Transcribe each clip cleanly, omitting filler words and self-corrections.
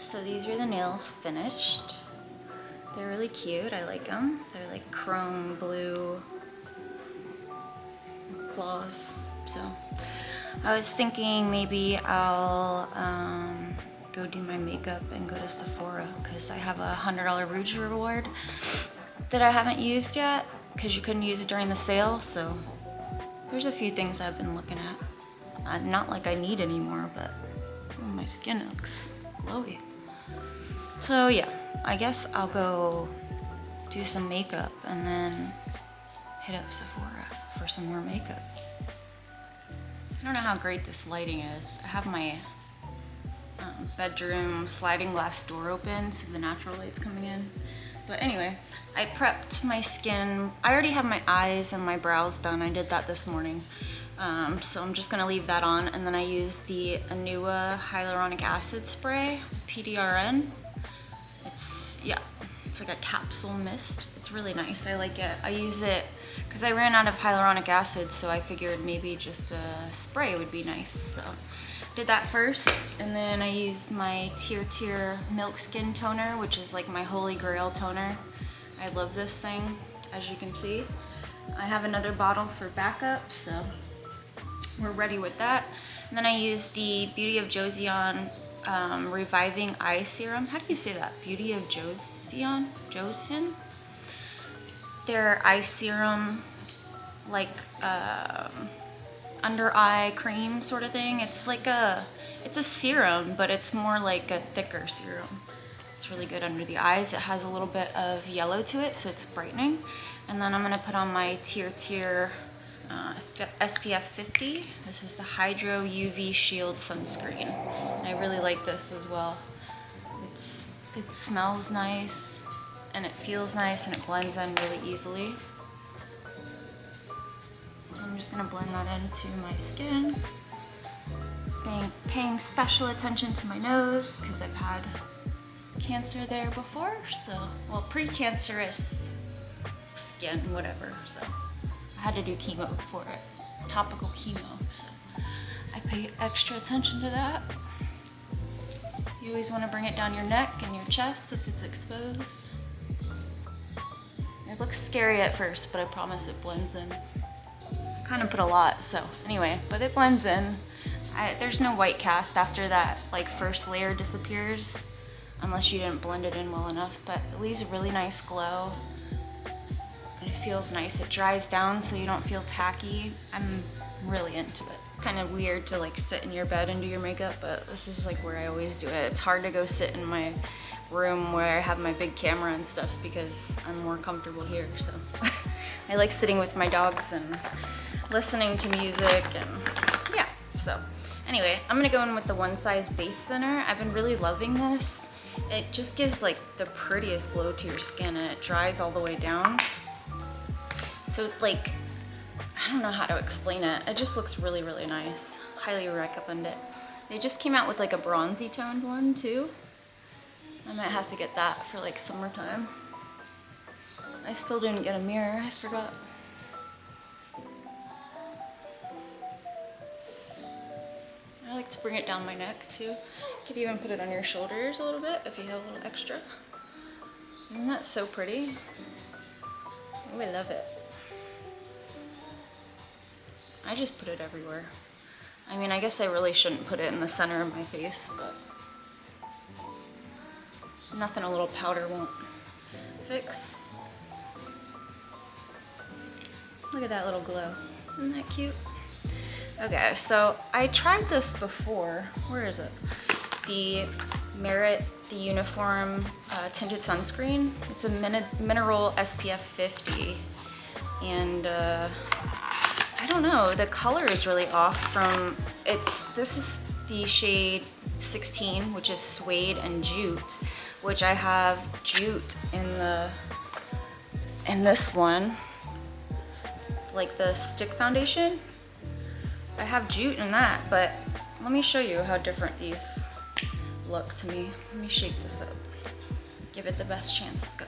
So these are the nails finished. They're really cute, I like them. They're like chrome blue claws. So I was thinking maybe I'll go do my makeup and go to Sephora because I have a $100 Rouge reward that I haven't used yet because you couldn't use it during the sale. So there's a few things I've been looking at. Not like I need anymore, but my skin looks glowy. So yeah, I guess I'll go do some makeup and then hit up Sephora for some more makeup. I don't know how great this lighting is. I have my bedroom sliding glass door open so the natural light's coming in. But anyway, I prepped my skin. I already have my eyes and my brows done. I did that this morning. So I'm just gonna leave that on, and then I use the Anua Hyaluronic Acid Spray, PDRN. It's like a capsule mist. It's really nice, I like it. I use it because I ran out of hyaluronic acid, so I figured maybe just a spray would be nice. So did that first, and then I used my Tier Milk Skin Toner, which is like my holy grail toner. I love this thing, as you can see. I have another bottle for backup, so we're ready with that. And then I used the Beauty of Joseon Reviving Eye Serum. How do you say that? Beauty of Joseon? Joseon? Their eye serum, like under eye cream sort of thing. It's a serum, but it's more like a thicker serum. It's really good under the eyes. It has a little bit of yellow to it, so it's brightening. And then I'm gonna put on my Tier SPF 50. This is the Hydro UV Shield Sunscreen. And I really like this as well. It smells nice, and it feels nice, and it blends in really easily. I'm just gonna blend that into my skin. Just paying special attention to my nose because I've had cancer there before, so, well, pre-cancerous skin, whatever, so I had to do chemo for it, topical chemo, so I pay extra attention to that. You always want to bring it down your neck and your chest if it's exposed. It looks scary at first, but I promise it blends in. I kind of put a lot, so anyway, but it blends in. There's no white cast after that, like, first layer disappears, unless you didn't blend it in well enough, but it leaves a really nice glow. And it feels nice. It dries down so you don't feel tacky. I'm really into it. Kind of weird to like sit in your bed and do your makeup, but this is like where I always do it. It's hard to go sit in my room where I have my big camera and stuff because I'm more comfortable here, so. I like sitting with my dogs and listening to music, and yeah, so. Anyway, I'm gonna go in with the One Size Base Thinner. I've been really loving this. It just gives like the prettiest glow to your skin, and it dries all the way down. So like, I don't know how to explain it. It just looks really, really nice. Highly recommend it. They just came out with like a bronzy toned one too. I might have to get that for like summertime. I still didn't get a mirror, I forgot. I like to bring it down my neck too. You could even put it on your shoulders a little bit if you have a little extra. Isn't that so pretty? Oh, I love it. I just put it everywhere. I mean, I guess I really shouldn't put it in the center of my face, but nothing a little powder won't fix. Look at that little glow. Isn't that cute? Okay, so I tried this before. Where is it? The Merit, the Uniform Tinted Sunscreen. It's a mineral SPF 50. And I don't know, the color is really off from, this is the shade 16, which is Suede and Jute, which I have Jute in this one, like the stick foundation. I have Jute in that, but let me show you how different these look to me. Let me shake this up, give it the best chance to go.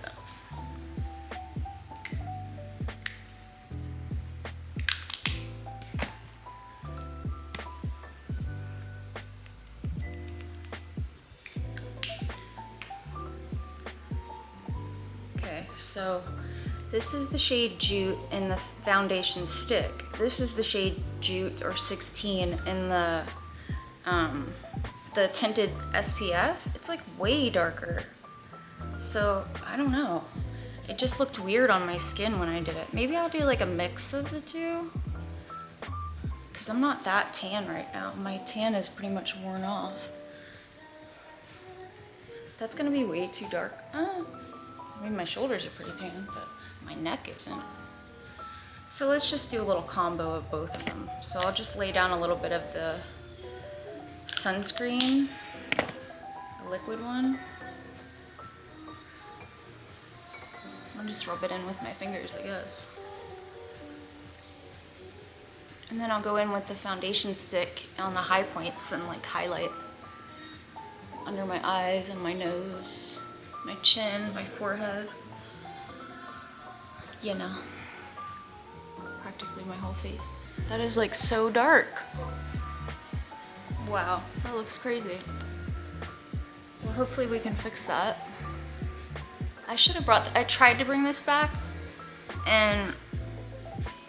So this is the shade Jute in the foundation stick. This is the shade Jute or 16 in the tinted SPF. It's like way darker. So I don't know. It just looked weird on my skin when I did it. Maybe I'll do like a mix of the two. Cause I'm not that tan right now. My tan is pretty much worn off. That's gonna be way too dark. I mean, my shoulders are pretty tan, but my neck isn't. So let's just do a little combo of both of them. So I'll just lay down a little bit of the sunscreen, the liquid one. I'll just rub it in with my fingers, I guess. And then I'll go in with the foundation stick on the high points and like highlight under my eyes and my nose, my chin, my forehead. You know, practically my whole face. That is like so dark. Wow, that looks crazy. Well, hopefully we can fix that. I should have I tried to bring this back and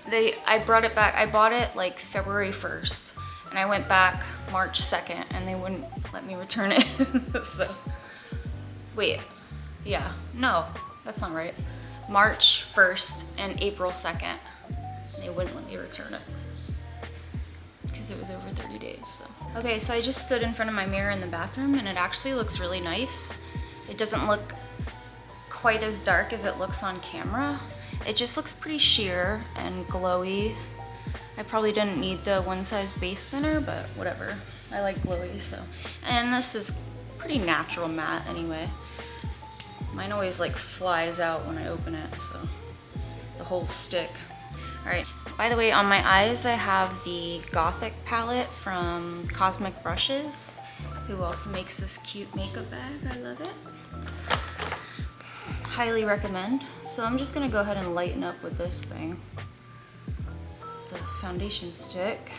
I brought it back. I bought it like February 1st and I went back March 2nd and they wouldn't let me return it. So, wait, yeah, no, that's not right. March 1st and April 2nd, they wouldn't let me return it because it was over 30 days. So. Okay, so I just stood in front of my mirror in the bathroom and it actually looks really nice. It doesn't look quite as dark as it looks on camera. It just looks pretty sheer and glowy. I probably didn't need the one size base thinner, but whatever. I like glowy, so. And this is pretty natural matte anyway. Mine always like flies out when I open it, so the whole stick. All right, by the way, on my eyes, I have the GOTHIC palette from Cosmic Brushes, who also makes this cute makeup bag. I love it. Highly recommend. So I'm just gonna go ahead and lighten up with this thing. The foundation stick.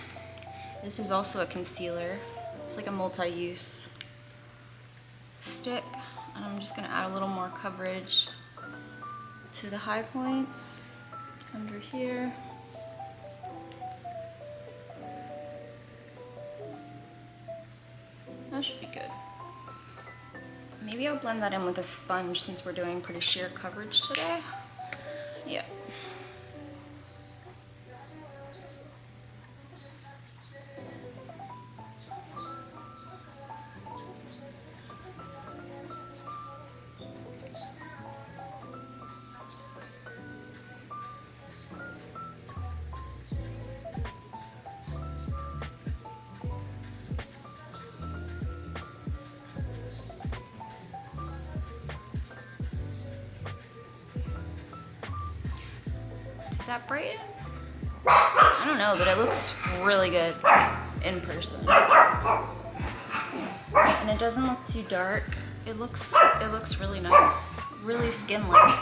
This is also a concealer. It's like a multi-use stick. And I'm just gonna add a little more coverage to the high points under here. That should be good. Maybe I'll blend that in with a sponge since we're doing pretty sheer coverage today. Yeah. That brighten? I don't know, but it looks really good in person. And it doesn't look too dark. It looks really nice. Really skin-like.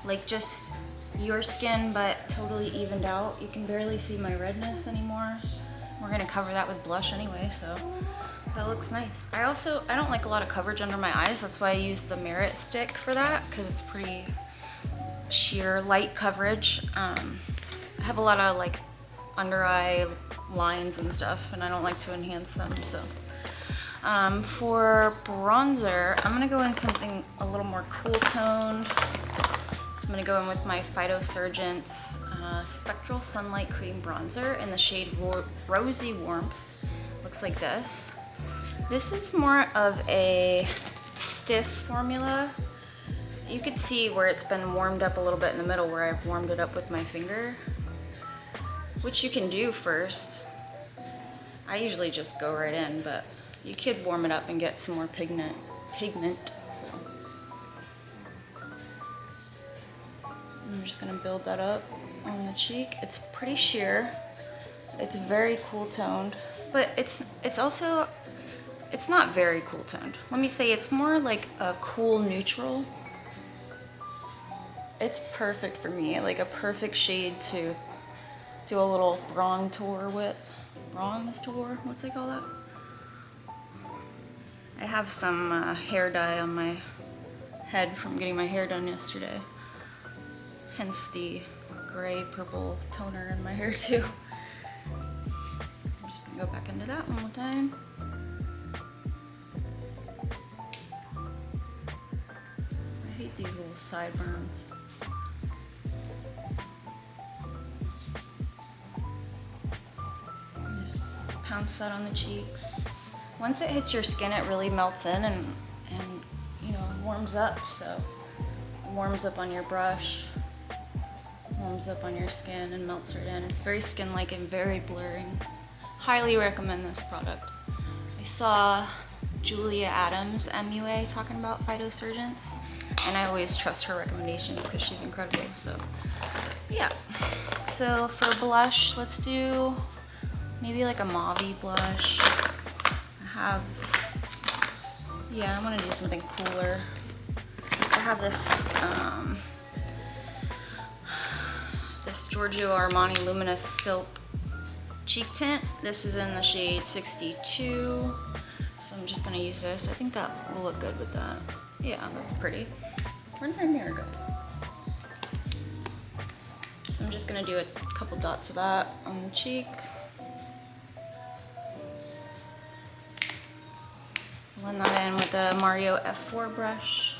Like just your skin, but totally evened out. You can barely see my redness anymore. We're gonna cover that with blush anyway, so that looks nice. I don't like a lot of coverage under my eyes. That's why I use the Merit stick for that, because it's pretty sheer light coverage. I have a lot of like under eye lines and stuff and I don't like to enhance them, so for bronzer I'm gonna go in something a little more cool toned. So I'm gonna go in with my Phytosurgence Spectral Sunlight Cream Bronzer in the shade Rosy Warmth. Looks like this. This is more of a stiff formula. You could see where it's been warmed up a little bit in the middle where I've warmed it up with my finger, which you can do first. I usually just go right in, but you could warm it up and get some more pigment. So I'm just gonna build that up on the cheek. It's pretty sheer. It's very cool toned, but it's also, it's not very cool toned. Let me say it's more like a cool neutral. It's perfect for me, like a perfect shade to do a little bronzer with. Bronzer? What's they call that? I have some hair dye on my head from getting my hair done yesterday. hence the gray purple toner in my hair too. I'm just gonna go back into that one more time. I hate these little sideburns. Just pounce that on the cheeks. Once it hits your skin, it really melts in and you know, warms up. So it warms up on your brush, warms up on your skin and melts right in. It's very skin-like and very blurring. Highly recommend this product. I saw Julia Adams, MUA, talking about phytosurgents, and I always trust her recommendations because she's incredible. So yeah. So for blush, let's do maybe like a mauve-y blush. I'm gonna do something cooler. I have this this Giorgio Armani Luminous Silk cheek tint. This is in the shade 62. So I'm just gonna use this. I think that will look good with that. Yeah, that's pretty. Where did my mirror go? So I'm just gonna do a couple dots of that on the cheek. Blend that in with the Mario F4 brush.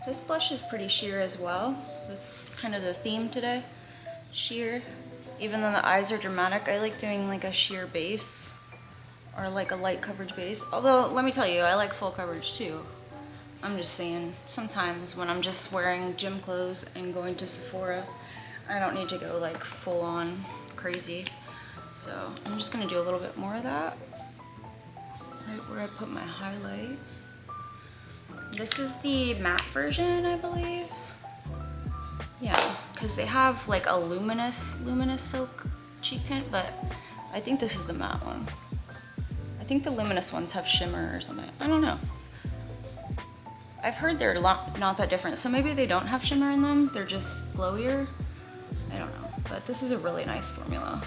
This blush is pretty sheer as well. That's kind of the theme today, sheer. Even though the eyes are dramatic, I like doing like a sheer base or like a light coverage base. Although, let me tell you, I like full coverage too. I'm just saying, sometimes when I'm just wearing gym clothes and going to Sephora, I don't need to go like full on crazy. So I'm just gonna do a little bit more of that, right where I put my highlight. This is the matte version, I believe. Yeah, because they have like a luminous silk cheek tint, but I think this is the matte one. I think the luminous ones have shimmer or something. I don't know. I've heard they're not that different, so maybe they don't have shimmer in them. They're just glowier. I don't know, but this is a really nice formula.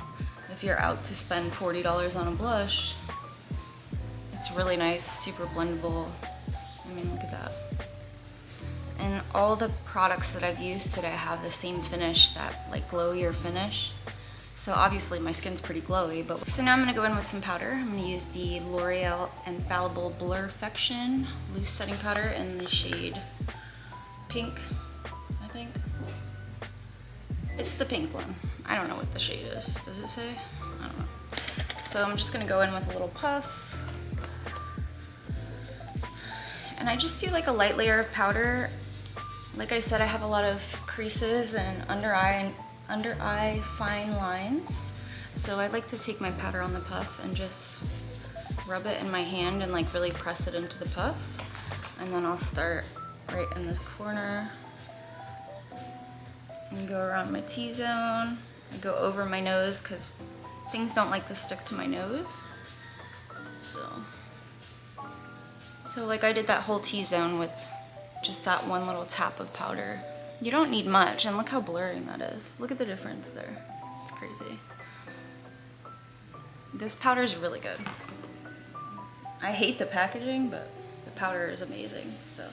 If you're out to spend $40 on a blush, it's really nice, super blendable. I mean, look at that. And all the products that I've used today have the same finish, that like glowier finish. So obviously my skin's pretty glowy, but so now I'm gonna go in with some powder. I'm gonna use the L'Oreal Infallible Blurfection loose setting powder in the shade pink, I think. It's the pink one. I don't know what the shade is. Does it say? I don't know. So I'm just gonna go in with a little puff. And I just do like a light layer of powder. Like I said, I have a lot of creases and under eye fine lines. So I like to take my powder on the puff and just rub it in my hand and like really press it into the puff. And then I'll start right in this corner and go around my T-zone. I go over my nose because things don't like to stick to my nose. So like I did that whole T-zone with just that one little tap of powder. You don't need much, and look how blurring that is. Look at the difference there. It's crazy. This powder is really good. I hate the packaging, but the powder is amazing, so.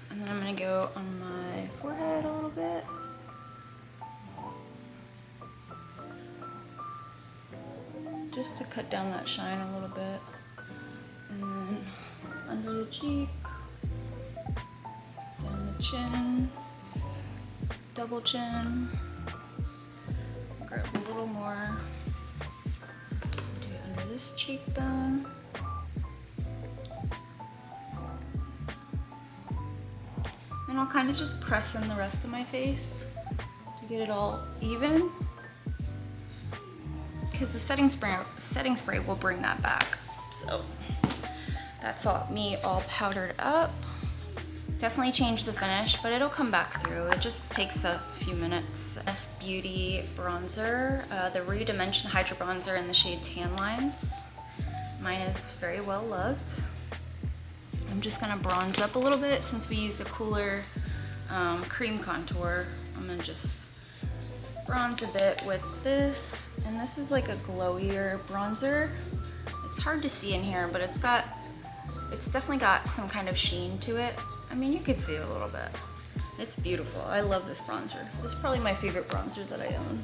And then I'm gonna go on my forehead a little bit. Just to cut down that shine a little bit. And then under the cheek, down the chin, double chin. Grab a little more. Do it under this cheekbone. And I'll kind of just press in the rest of my face to get it all even. Because the setting spray will bring that back. So that's me all powdered up. Definitely changed the finish, but it'll come back through. It just takes a few minutes. S Beauty bronzer, the Redimension Hydro Bronzer in the shade Tan Lines. Mine is very well loved. I'm just gonna bronze up a little bit since we used a cooler cream contour. I'm gonna just bronze a bit with this, and this is like a glowier bronzer. It's hard to see in here, but it's got It's definitely got some kind of sheen to it. I mean, you could see it a little bit. It's beautiful. I love this bronzer. This is probably my favorite bronzer that I own.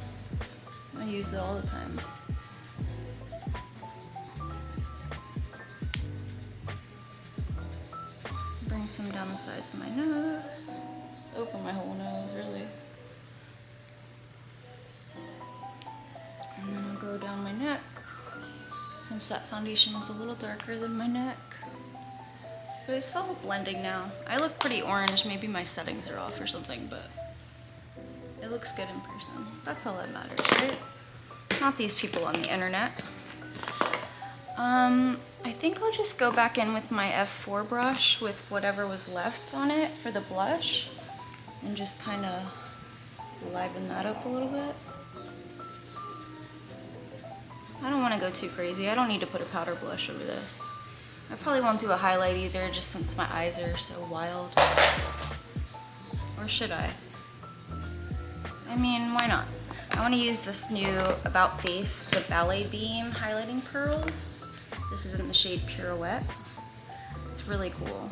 I use it all the time. Bring some down the sides of my nose. Over my whole nose, really. And then I'll go down my neck, since that foundation is a little darker than my neck. But it's all blending now. I look pretty orange. Maybe my settings are off or something, but it looks good in person. That's all that matters, right? Not these people on the internet. I think I'll just go back in with my F4 brush with whatever was left on it for the blush and just kind of liven that up a little bit. I don't want to go too crazy. I don't need to put a powder blush over this. I probably won't do a highlight either, just since my eyes are so wild. Or should I? I mean, why not? I want to use this new About Face, the Ballet Beam highlighting pearls. This is in the shade Pirouette. It's really cool.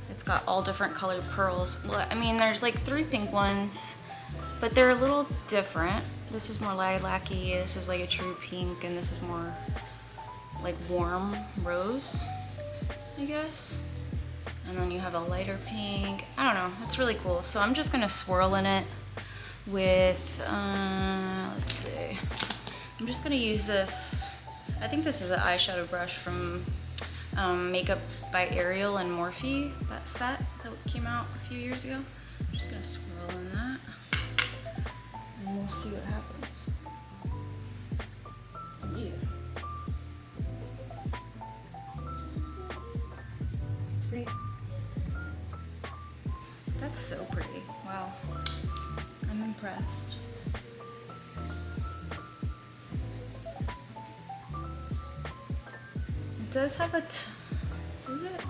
It's got all different colored pearls. Well, I mean, there's like 3 pink ones, but they're a little different. This is more lilac-y, this is like a true pink, and this is more like warm rose, I guess. And then you have a lighter pink. I don't know, it's really cool. So I'm just gonna swirl in it with, let's see. I'm just gonna use this, I think this is an eyeshadow brush from Makeup by Ariel and Morphe, that set that came out a few years ago. I'm just gonna swirl in that, and we'll see what happens. Yeah. Pretty. That's so pretty. Wow. I'm impressed. It does have a is it?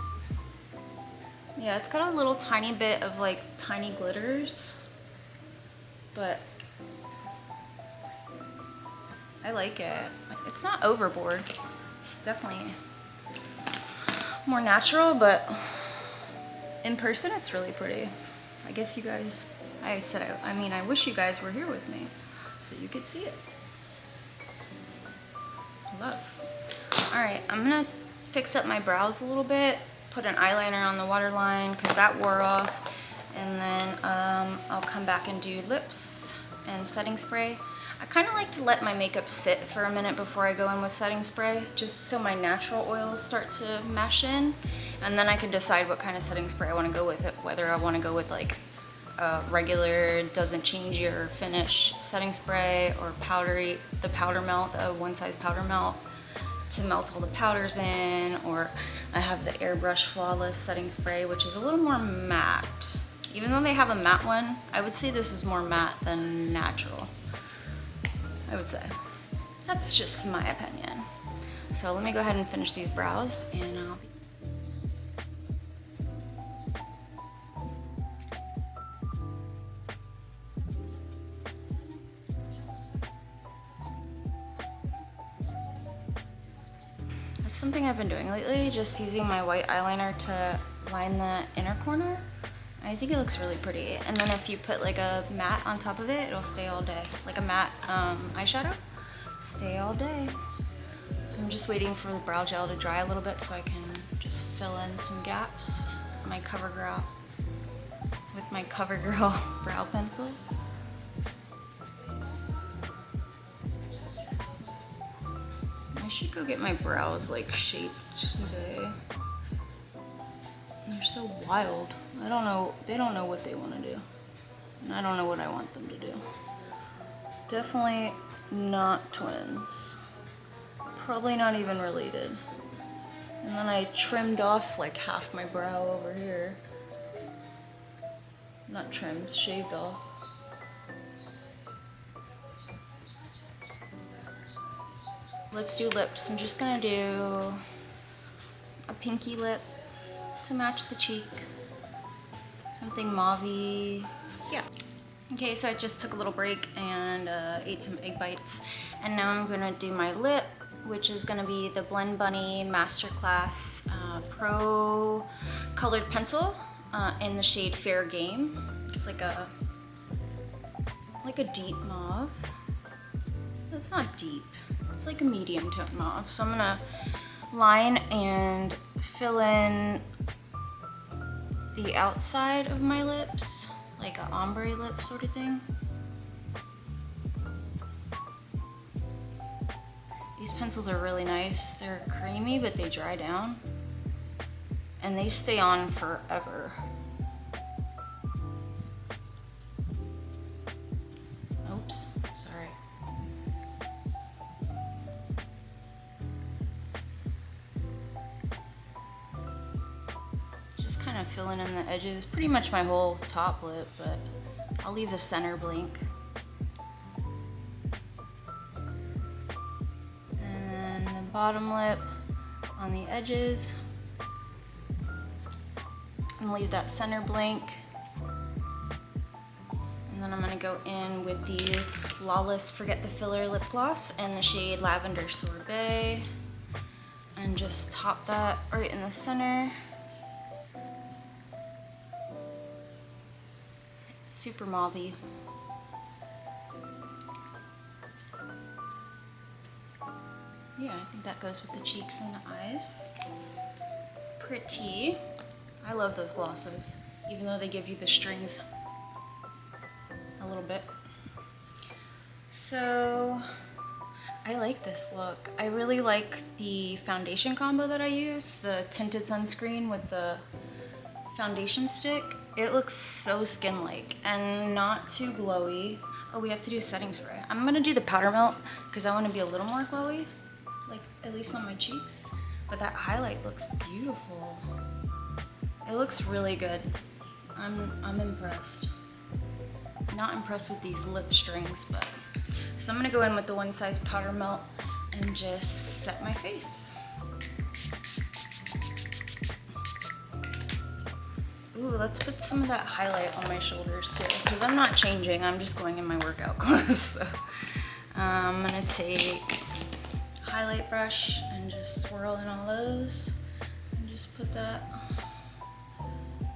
Yeah, it's got a little tiny bit of like tiny glitters, but I like it. It's not overboard. It's definitely more natural, but in person it's really pretty. I guess you guys, I mean, I wish you guys were here with me so you could see it. Love. All right, I'm gonna fix up my brows a little bit, put an eyeliner on the waterline because that wore off, and then I'll come back and do lips and setting spray. I kind of like to let my makeup sit for a minute before I go in with setting spray, just so my natural oils start to mesh in, and then I can decide what kind of setting spray I want to go with it, whether I want to go with like a regular, doesn't change your finish setting spray, or powdery, the powder melt, a one size powder melt to melt all the powders in, or I have the Airbrush Flawless setting spray, which is a little more matte. Even though they have a matte one, I would say this is more matte than natural. I would say. That's just my opinion. So let me go ahead and finish these brows, and I'll be That's something I've been doing lately, just using my white eyeliner to line the inner corner. I think it looks really pretty. And then if you put like a matte on top of it, it'll stay all day. Like a matte eyeshadow, stay all day. So I'm just waiting for the brow gel to dry a little bit so I can just fill in some gaps with my CoverGirl brow pencil. I should go get my brows like shaped today. They're so wild. I don't know, they don't know what they want to do. And I don't know what I want them to do. Definitely not twins. Probably not even related. And then I trimmed off like half my brow over here. Not trimmed, shaved off. Let's do lips. I'm just gonna do a pinky lip to match the cheek. Something mauve-y. Yeah. Okay, so I just took a little break and ate some egg bites. And now I'm gonna do my lip which is gonna be the Blend Bunny Masterclass Pro Colored Pencil in the shade Fair Game. It's like a deep mauve. It's not deep. It's like a medium tone mauve. So I'm gonna line and fill in the outside of my lips, like an ombre lip sort of thing. These pencils are really nice. They're creamy, but they dry down. And they stay on forever. Oops, sorry. Just kind of filling in the edges. Pretty much my whole top lip, but I'll leave the center blank. Bottom lip on the edges, and leave that center blank. And then I'm gonna go in with the Lawless Forget the Filler lip gloss in the shade Lavender Sorbet, and just top that right in the center. Super mauve-y. Yeah, I think that goes with the cheeks and the eyes. Pretty. I love those glosses, even though they give you the strings a little bit. So, I like this look. I really like the foundation combo that I use, the tinted sunscreen with the foundation stick. It looks so skin-like and not too glowy. Oh, we have to do setting spray. I'm gonna do the powder melt because I want to be a little more glowy. Like at least on my cheeks, but that highlight looks beautiful. It looks really good. I'm impressed. Not impressed with these lip strings, but so I'm gonna go in with the one size powder melt and just set my face. Ooh, let's put some of that highlight on my shoulders too, because I'm not changing. I'm just going in my workout clothes. So I'm gonna take highlight brush and just swirl in all those and just put that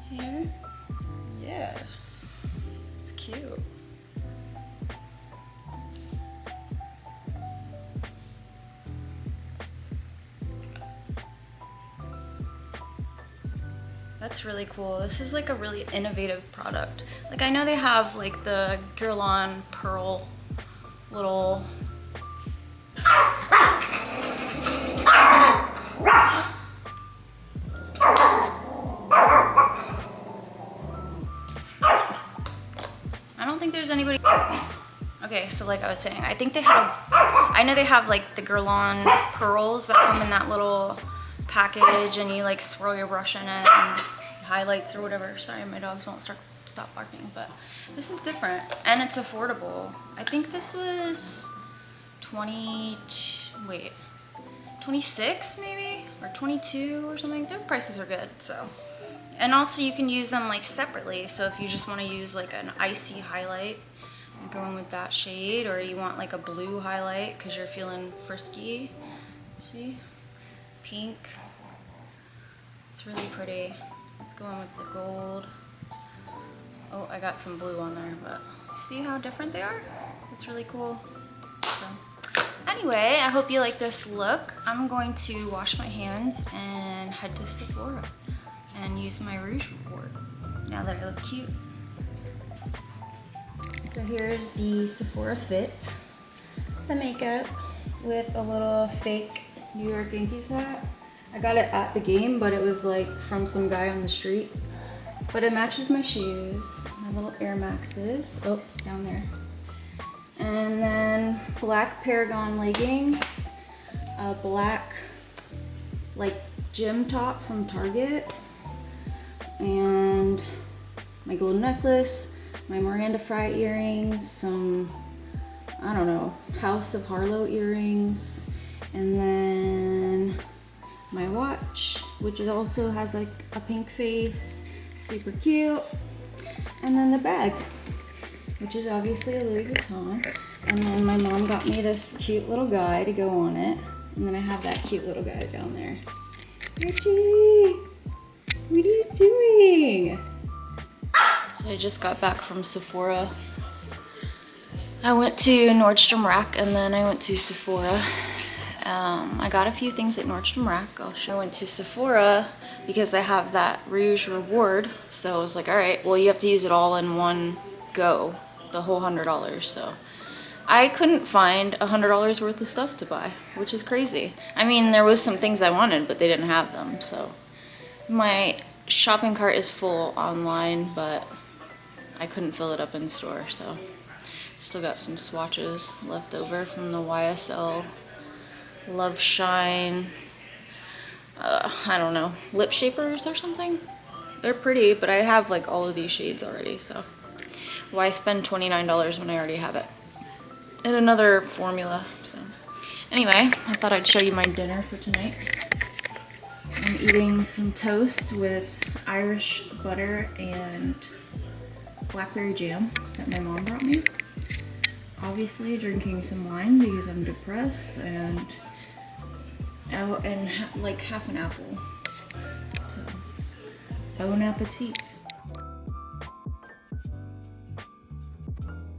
here. Yes, it's cute. That's really cool. This is like a really innovative product. Like I know they have like the Grwm pearl little anybody. Okay, so like I was saying, I think they have, I know they have like the Grwm pearls that come in that little package and you like swirl your brush in it and highlights or whatever. Sorry, my dogs won't stop barking, but this is different and it's affordable. I think this was 26 maybe, or 22 or something. Their prices are good, so. And also you can use them like separately. So if you just want to use like an icy highlight, go in with that shade, or you want like a blue highlight because you're feeling frisky. See? Pink. It's really pretty. Let's go in with the gold. Oh, I got some blue on there, but see how different they are? It's really cool. So, anyway, I hope you like this look. I'm going to wash my hands and head to Sephora and use my Rouge Report now that I look cute. So here's the Sephora fit, the makeup with a little fake New York Yankees hat. I got it at the game, but it was like from some guy on the street. But it matches my shoes, my little Air Maxes. Oh, down there. And then black Paragon leggings, a black like gym top from Target, and my gold necklace, my Miranda Fry earrings, some, I don't know, House of Harlow earrings, and then my watch, which it also has like a pink face, super cute, and then the bag, which is obviously a Louis Vuitton. And then my mom got me this cute little guy to go on it. And then I have that cute little guy down there. Richie, what are you doing? So I just got back from Sephora. I went to Nordstrom Rack and then I went to Sephora. I got a few things at Nordstrom Rack. I went to Sephora because I have that Rouge reward. So I was like, all right, well, you have to use it all in one go, the whole $100. So I couldn't find $100 worth of stuff to buy, which is crazy. I mean, there was some things I wanted, but they didn't have them. So my shopping cart is full online, but I couldn't fill it up in store. So still got some swatches left over from the YSL Love Shine, I don't know, lip shapers or something. They're pretty, but I have like all of these shades already, so why spend $29 when I already have it? And another formula, so. Anyway, I thought I'd show you my dinner for tonight. I'm eating some toast with Irish butter and blackberry jam that my mom brought me. Obviously drinking some wine because I'm depressed, and like half an apple. So, bon appetit.